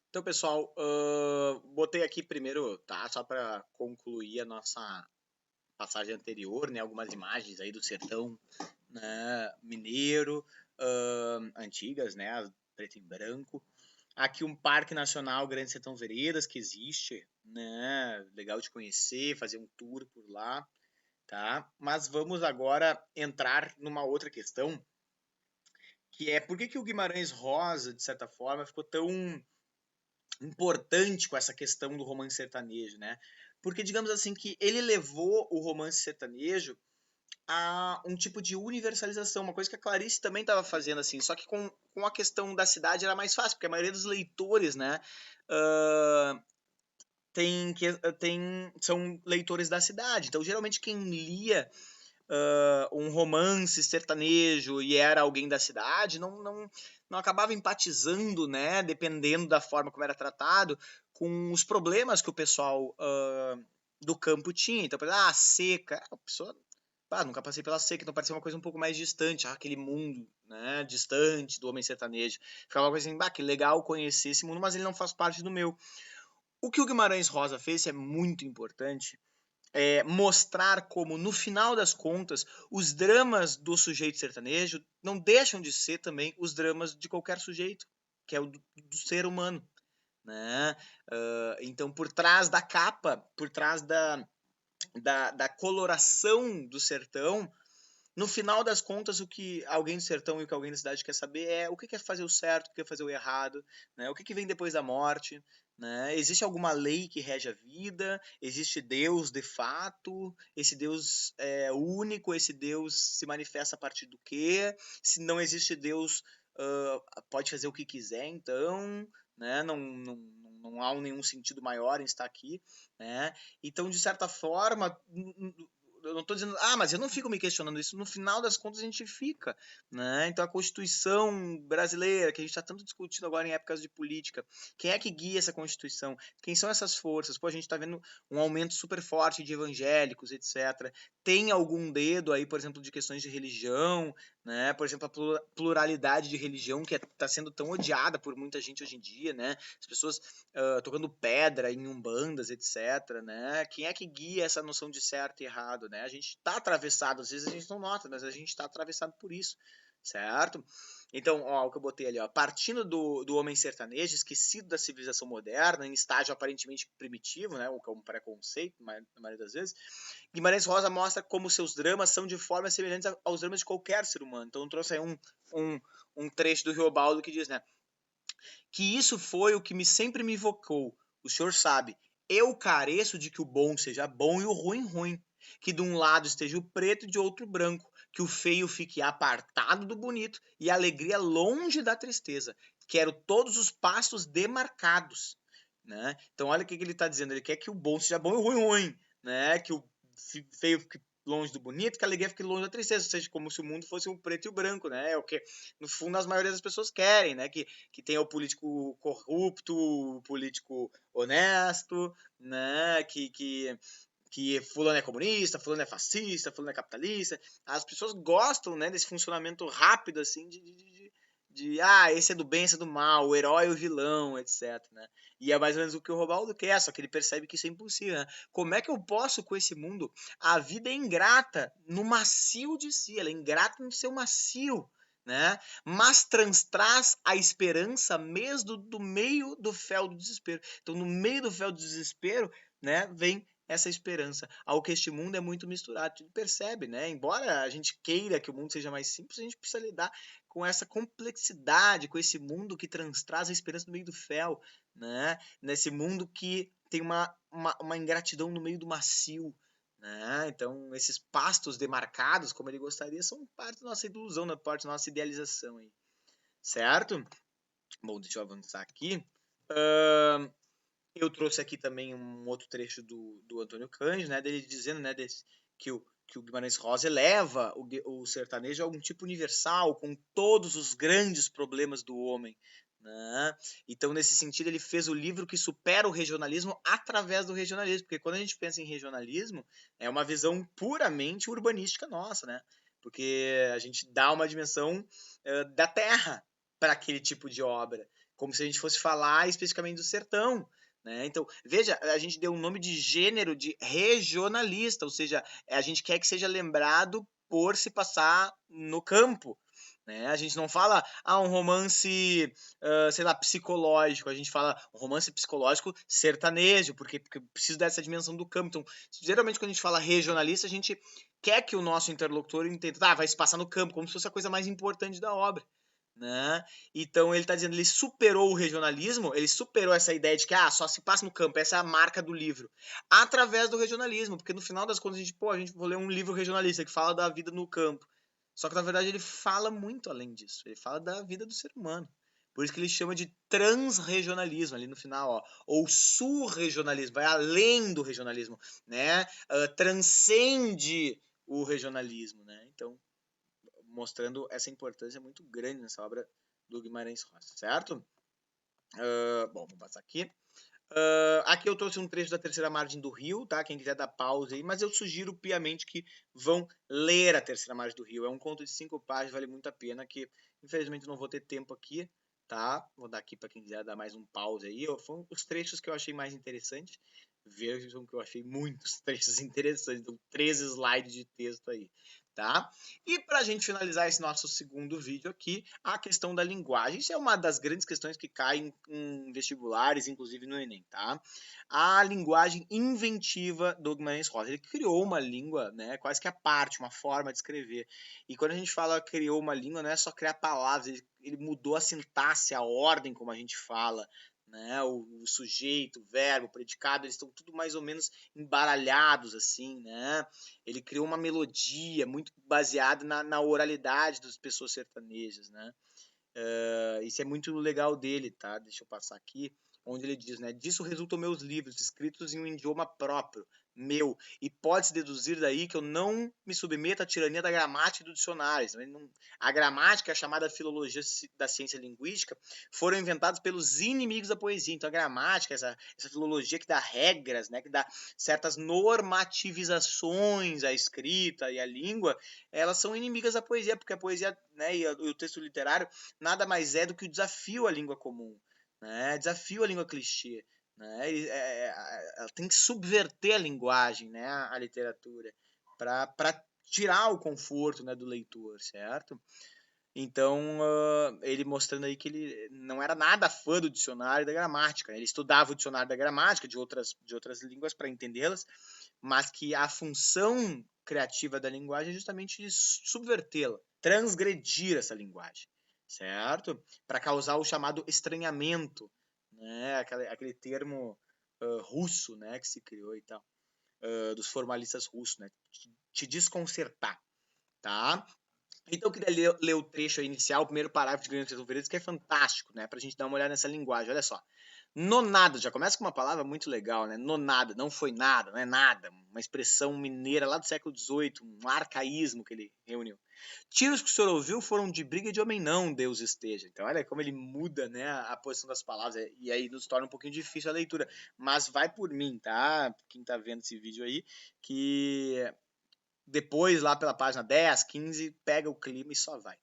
Então, pessoal, botei aqui primeiro, tá? Só para concluir a nossa passagem anterior, né? Algumas imagens aí do sertão, né? Mineiro, antigas, né? Preto e branco. Aqui um Parque Nacional Grande Sertão Veredas que existe, né? Legal de conhecer, fazer um tour por lá, tá? Mas vamos agora entrar numa outra questão, que é por que o Guimarães Rosa, de certa forma, ficou tão importante com essa questão do romance sertanejo, né? Porque, digamos assim, que ele levou o romance sertanejo a um tipo de universalização, uma coisa que a Clarice também estava fazendo, assim, só que com a questão da cidade era mais fácil, porque a maioria dos leitores, né, uh, são leitores da cidade. Então, geralmente, quem lia um romance sertanejo e era alguém da cidade, não acabava empatizando, né, dependendo da forma como era tratado, com os problemas que o pessoal do campo tinha. Então, por exemplo, seca, a pessoa, nunca passei pela seca, então parecia uma coisa um pouco mais distante, aquele mundo, né, distante do homem sertanejo. Ficava uma coisa assim, que legal conhecer esse mundo, mas ele não faz parte do meu. O que o Guimarães Rosa fez é muito importante, mostrar como, no final das contas, os dramas do sujeito sertanejo não deixam de ser também os dramas de qualquer sujeito, que é o do ser humano, né? Então, por trás da capa, por trás da coloração do sertão, no final das contas, o que alguém do sertão e o que alguém da cidade quer saber é o que é fazer o certo, o que é fazer o errado, né? O que vem depois da morte, né? Existe alguma lei que rege a vida? Existe Deus de fato? Esse Deus é único? Esse Deus se manifesta a partir do quê? Se não existe Deus, pode fazer o que quiser, então, né? Não há nenhum sentido maior em estar aqui, né? Então, de certa forma, eu não estou dizendo, mas eu não fico me questionando isso. No final das contas, a gente fica, né? Então, a Constituição brasileira, que a gente está tanto discutindo agora em épocas de política, quem é que guia essa Constituição? Quem são essas forças? Pô, a gente está vendo um aumento super forte de evangélicos, etc. Tem algum dedo aí, por exemplo, de questões de religião, né? Por exemplo, a pluralidade de religião que está sendo tão odiada por muita gente hoje em dia, né? As pessoas tocando pedra em umbandas, etc, né? Quem é que guia essa noção de certo e errado, né? A gente está atravessado, às vezes a gente não nota, mas a gente está atravessado por isso, certo? Então, o que eu botei ali, partindo do homem sertanejo, esquecido da civilização moderna, em estágio aparentemente primitivo, né, o que é um preconceito, na maioria das vezes, Guimarães Rosa mostra como seus dramas são de forma semelhantes aos dramas de qualquer ser humano. Então, eu trouxe aí um trecho do Riobaldo que diz, né, que isso foi o que sempre me invocou. O senhor sabe, eu careço de que o bom seja bom e o ruim ruim, que de um lado esteja o preto e de outro o branco, que o feio fique apartado do bonito e a alegria longe da tristeza. Quero todos os pastos demarcados, né? Então olha o que ele está dizendo, ele quer que o bom seja bom e o ruim ruim, né? Que o feio fique longe do bonito, que a alegria fique longe da tristeza, ou seja, como se o mundo fosse um preto e o branco, né? É o que no fundo as maioria das pessoas querem, né? Que tenha o político corrupto, o político honesto, né? Que fulano é comunista, fulano é fascista, fulano é capitalista. As pessoas gostam, né, desse funcionamento rápido, assim, esse é do bem, esse é do mal, o herói e o vilão, etc, né? E é mais ou menos o que o Robaldo quer, só que ele percebe que isso é impossível, né? Como é que eu posso, com esse mundo, a vida é ingrata no macio de si, ela é ingrata no seu macio, né? Mas traz a esperança mesmo do meio do fel do desespero. Então, no meio do fel do desespero, né, vem essa esperança. Ao que este mundo é muito misturado. Tu percebe, né? Embora a gente queira que o mundo seja mais simples, a gente precisa lidar com essa complexidade, com esse mundo que traz a esperança no meio do fel, né? Nesse mundo que tem uma ingratidão no meio do macio, né? Então, esses pastos demarcados, como ele gostaria, são parte da nossa ilusão, parte da nossa idealização aí, certo? Bom, deixa eu avançar aqui. Eu trouxe aqui também um outro trecho do Antônio Cândido, né, dele dizendo, né, que o Guimarães Rosa eleva o sertanejo a um tipo universal, com todos os grandes problemas do homem, né? Então, nesse sentido, ele fez o livro que supera o regionalismo através do regionalismo, porque quando a gente pensa em regionalismo, é uma visão puramente urbanística nossa, né? Porque a gente dá uma dimensão da terra para aquele tipo de obra. como se a gente fosse falar especificamente do sertão, né? Então, veja, a gente deu um nome de gênero de regionalista, ou seja, a gente quer que seja lembrado por se passar no campo, né? A gente não fala, um romance, sei lá, psicológico, a gente fala um romance psicológico sertanejo, porque precisa dessa dimensão do campo. Então, geralmente quando a gente fala regionalista, a gente quer que o nosso interlocutor entenda, vai se passar no campo, como se fosse a coisa mais importante da obra, né? Então ele está dizendo, ele superou o regionalismo, ele superou essa ideia de que só se passa no campo, essa é a marca do livro, através do regionalismo, porque no final das contas a gente vou ler um livro regionalista que fala da vida no campo. Só que na verdade ele fala muito além disso, ele fala da vida do ser humano. Por isso que ele chama de transregionalismo ali no final, ó, ou surregionalismo, vai além do regionalismo, né? Transcende o regionalismo, né? Então, mostrando essa importância muito grande nessa obra do Guimarães Rosa, certo? Bom, vou passar aqui. Aqui eu trouxe um trecho da Terceira Margem do Rio, tá? Quem quiser dar pausa aí, mas eu sugiro piamente que vão ler a Terceira Margem do Rio. É um conto de 5 páginas, vale muito a pena, que infelizmente não vou ter tempo aqui, tá? Vou dar aqui para quem quiser dar mais um pause aí. Foram os trechos que eu achei mais interessantes. Vejam que eu achei muitos trechos interessantes, então 13 slides de texto aí, tá? E para a gente finalizar esse nosso segundo vídeo aqui, a questão da linguagem. Isso é uma das grandes questões que caem em vestibulares, inclusive no Enem, tá? A linguagem inventiva do Guimarães Rosa. Ele criou uma língua, né, quase que a parte, uma forma de escrever. E quando a gente fala criou uma língua, não é só criar palavras, ele mudou a sintaxe, a ordem como a gente fala, né? O sujeito, o verbo, o predicado, eles estão tudo mais ou menos embaralhados, assim, né? Ele criou uma melodia muito baseada na oralidade das pessoas sertanejas, né? Isso é muito legal dele, tá? Deixa eu passar aqui, onde ele diz, né? Disso resultam meus livros, escritos em um idioma próprio, meu, e pode-se deduzir daí que eu não me submeto à tirania da gramática e do dicionário. A gramática, a chamada filologia da ciência linguística, foram inventados pelos inimigos da poesia. Então a gramática, essa filologia que dá regras, né? Que dá certas normativizações à escrita e à língua, elas são inimigas da poesia, porque a poesia, né, e o texto literário nada mais é do que o desafio à língua comum, né? Desafio à língua clichê, né? Ela tem que subverter a linguagem, né? A literatura, para tirar o conforto, né, do leitor, certo? Então, ele mostrando aí que ele não era nada fã do dicionário da gramática, né? Ele estudava o dicionário da gramática de outras línguas para entendê-las, mas que a função criativa da linguagem é justamente subvertê-la, transgredir essa linguagem, certo? Para causar o chamado estranhamento, né? Aquele termo russo, né, que se criou e tal, dos formalistas russos, né? Te desconcertar, tá? Então eu queria ler o trecho inicial, o primeiro parágrafo de Grandes Resolveredos, que é fantástico, né? Pra gente dar uma olhada nessa linguagem. Olha só. Nonada, já começa com uma palavra muito legal, né? Nonada, não foi nada, não é nada. Uma expressão mineira lá do século XVIII, um arcaísmo que ele reuniu. Tiros que o senhor ouviu foram de briga de homem não, Deus esteja. Então olha como ele muda, né, a posição das palavras, e aí nos torna um pouquinho difícil a leitura. Mas vai por mim, tá? Quem tá vendo esse vídeo aí, que depois, lá pela página 10, 15, pega o clima e só vai.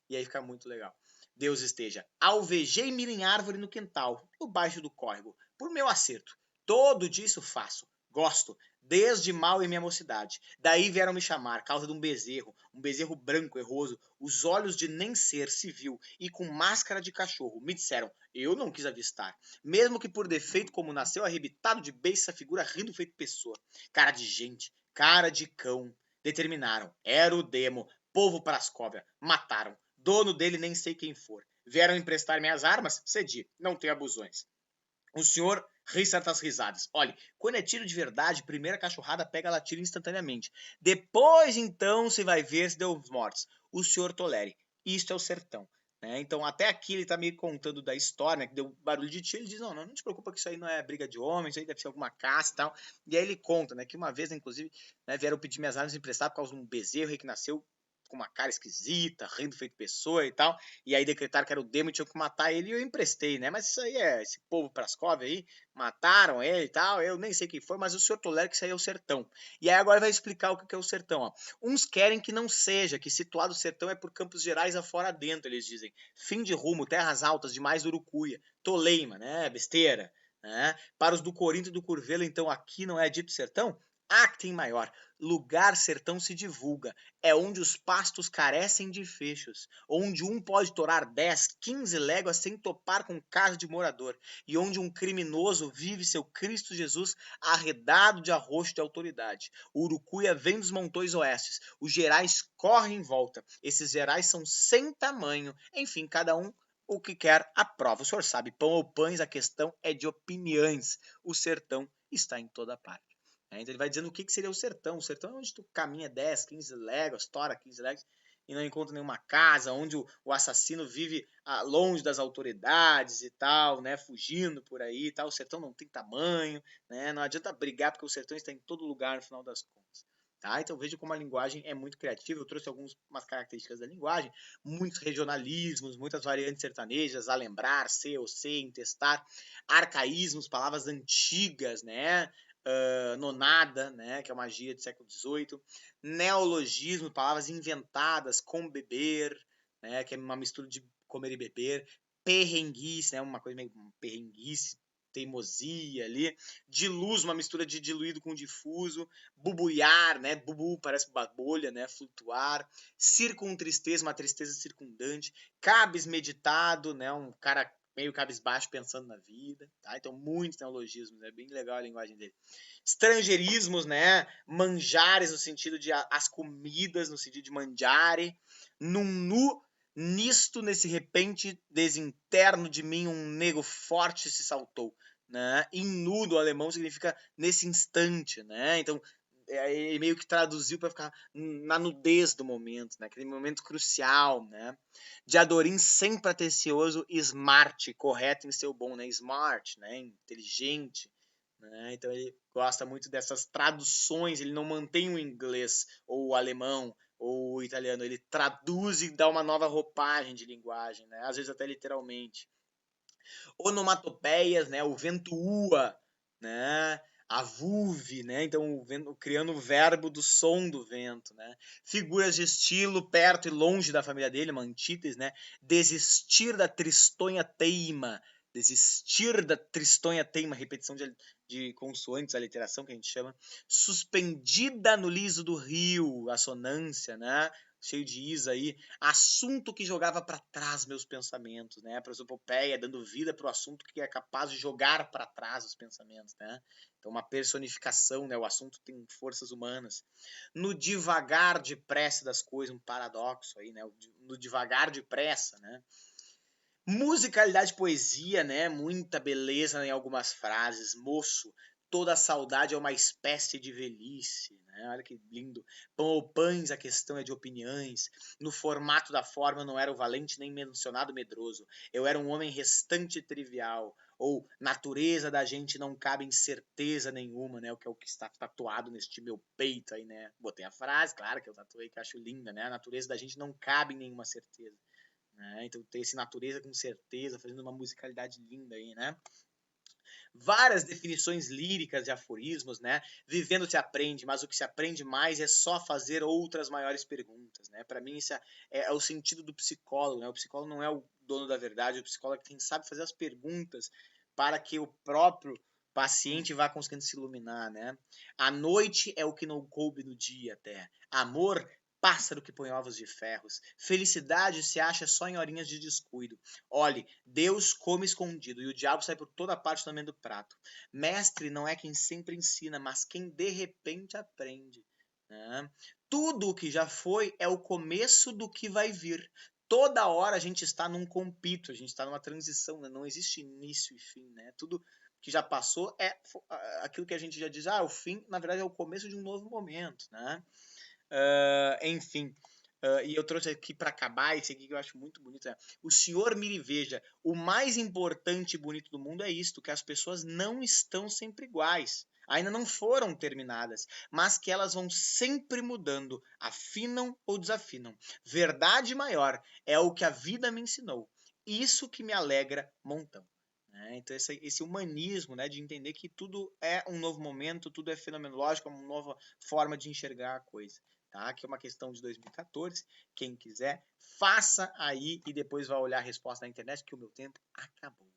E aí fica muito legal. Deus esteja. Alvejei mira em árvore no quintal, no baixo do córrego, por meu acerto. Todo dia isso faço. Gosto, desde mal em minha mocidade. Daí vieram me chamar, causa de um bezerro branco, erroso, os olhos de nem ser civil e com máscara de cachorro. Me disseram, eu não quis avistar. Mesmo que por defeito, como nasceu arrebitado de beiça, figura rindo feito pessoa. Cara de gente, cara de cão. Determinaram, era o demo, povo Prascóvia, mataram, dono dele nem sei quem for. Vieram emprestar minhas armas? Cedi, não tenho abusões. O senhor ri certas risadas. Olhe, quando é tiro de verdade, primeira cachorrada pega, ela tira instantaneamente. Depois, então, se vai ver se deu mortes. O senhor tolere. Isto é o sertão. Né? Então, até aqui ele tá meio contando da história, né, que deu barulho de tiro. Ele diz, não te preocupa que isso aí não é briga de homens, isso aí deve ser alguma caça e tal. E aí ele conta, né, que uma vez, inclusive, né, vieram pedir minhas armas emprestadas por causa de um bezerro aí que nasceu com uma cara esquisita, rindo feito pessoa e tal, e aí decretaram que era o demo e tinham que matar ele e eu emprestei, né? Mas isso aí esse povo Praskov aí, mataram ele e tal, eu nem sei quem foi, mas o senhor tolera que isso aí é o sertão. E aí agora vai explicar o que é o sertão, ó. Uns querem que não seja, que situado o sertão é por Campos Gerais afora dentro, eles dizem. Fim de rumo, terras altas, demais Urucuia. Toleima, né? Besteira. Né? Para os do Corinto e do Curvelo, então, aqui não é dito sertão? Ah, que tem maior. Lugar sertão se divulga. É onde os pastos carecem de fechos. Onde um pode torar 10, 15 léguas sem topar com casa de morador. E onde um criminoso vive seu Cristo Jesus arredado de arroxo de autoridade. O Urucuia vem dos montões oestes. Os gerais correm em volta. Esses gerais são sem tamanho. Enfim, cada um o que quer aprova. O senhor sabe, pão ou pães, a questão é de opiniões. O sertão está em toda parte. Então ele vai dizendo o que seria o sertão. O sertão é onde tu caminha 10, 15 léguas, tora 15 léguas e não encontra nenhuma casa, onde o assassino vive longe das autoridades e tal, né, fugindo por aí e tal. O sertão não tem tamanho, né, não adianta brigar porque o sertão está em todo lugar no final das contas. Tá? Então veja como a linguagem é muito criativa. Eu trouxe algumas características da linguagem, muitos regionalismos, muitas variantes sertanejas, a lembrar, ser ou ser, intestar, arcaísmos, palavras antigas, né? Nonada, né? Que é uma gíria do século XVIII, neologismo, palavras inventadas, com beber, né? Que é uma mistura de comer e beber, perrenguice, né? Uma coisa meio perrenguice, teimosia ali, diluz, uma mistura de diluído com difuso, bubuiar, né, bubu parece bolha, né, flutuar, circuntristeza, uma tristeza circundante, cabes meditado, né, um cara meio cabisbaixo pensando na vida, tá? Então muitos neologismos, é bem legal a linguagem dele. Estrangeirismos, né, manjares no sentido de as comidas, no sentido de mangiare, num nu nisto, nesse repente desinterno de mim, um nego forte se saltou, né? Em nu do alemão significa nesse instante, né? Então, ele meio que traduziu para ficar na nudez do momento, naquele momento crucial, né? De Adorim sempre atencioso, smart, correto em seu bom, né? Smart, né? Inteligente, né? Então ele gosta muito dessas traduções, ele não mantém o inglês ou o alemão ou o italiano, ele traduz e dá uma nova roupagem de linguagem, né? Às vezes até literalmente. Onomatopeias, né? O vento ua, né? A vulve, né? Então, criando o verbo do som do vento, né? Figuras de estilo perto e longe da família dele, uma antítese, né? Desistir da tristonha teima, desistir da tristonha teima, repetição de consoantes, a literação que a gente chama, suspendida no liso do rio, assonância, né? Cheio de isa aí, assunto que jogava para trás meus pensamentos, né? A prosopopeia dando vida para o assunto que é capaz de jogar para trás os pensamentos, né? Então uma personificação, né? O assunto tem forças humanas. No devagar depressa das coisas, um paradoxo aí, né? No devagar depressa, né? Musicalidade, poesia, né? Muita beleza em algumas frases. Moço, toda saudade é uma espécie de velhice, né? Olha que lindo. Pão ou pães, a questão é de opiniões. No formato da forma eu não era o valente nem mencionado medroso. Eu era um homem restante trivial. Ou natureza da gente não cabe em certeza nenhuma, né? O que é o que está tatuado neste meu peito aí, né? Botei a frase, claro que eu tatuei, que eu acho linda, né? A natureza da gente não cabe em nenhuma certeza. Né? Então tem esse natureza com certeza, fazendo uma musicalidade linda aí, né? Várias definições líricas de aforismos, né? Vivendo se aprende, mas o que se aprende mais é só fazer outras maiores perguntas, né? Para mim isso é o sentido do psicólogo, né? O psicólogo não é o dono da verdade, o psicólogo é quem sabe fazer as perguntas para que o próprio paciente vá conseguindo se iluminar, né? A noite é o que não coube no dia até. Amor, pássaro que põe ovos de ferros. Felicidade se acha só em horinhas de descuido. Olhe, Deus come escondido e o diabo sai por toda parte também do prato. Mestre não é quem sempre ensina, mas quem de repente aprende. Né? Tudo o que já foi é o começo do que vai vir. Toda hora a gente está num compito, a gente está numa transição, né? Não existe início e fim. Né? Tudo que já passou é aquilo que a gente já diz, o fim, na verdade, é o começo de um novo momento. Né? Enfim, e eu trouxe aqui para acabar, esse aqui que eu acho muito bonito, o senhor mire e veja, o mais importante e bonito do mundo é isto, que as pessoas não estão sempre iguais, ainda não foram terminadas, mas que elas vão sempre mudando, afinam ou desafinam. Verdade maior é o que a vida me ensinou, isso que me alegra montão. Então esse humanismo, né, de entender que tudo é um novo momento, tudo é fenomenológico, é uma nova forma de enxergar a coisa. Tá? Que é uma questão de 2014. Quem quiser, faça aí e depois vai olhar a resposta na internet, que o meu tempo acabou.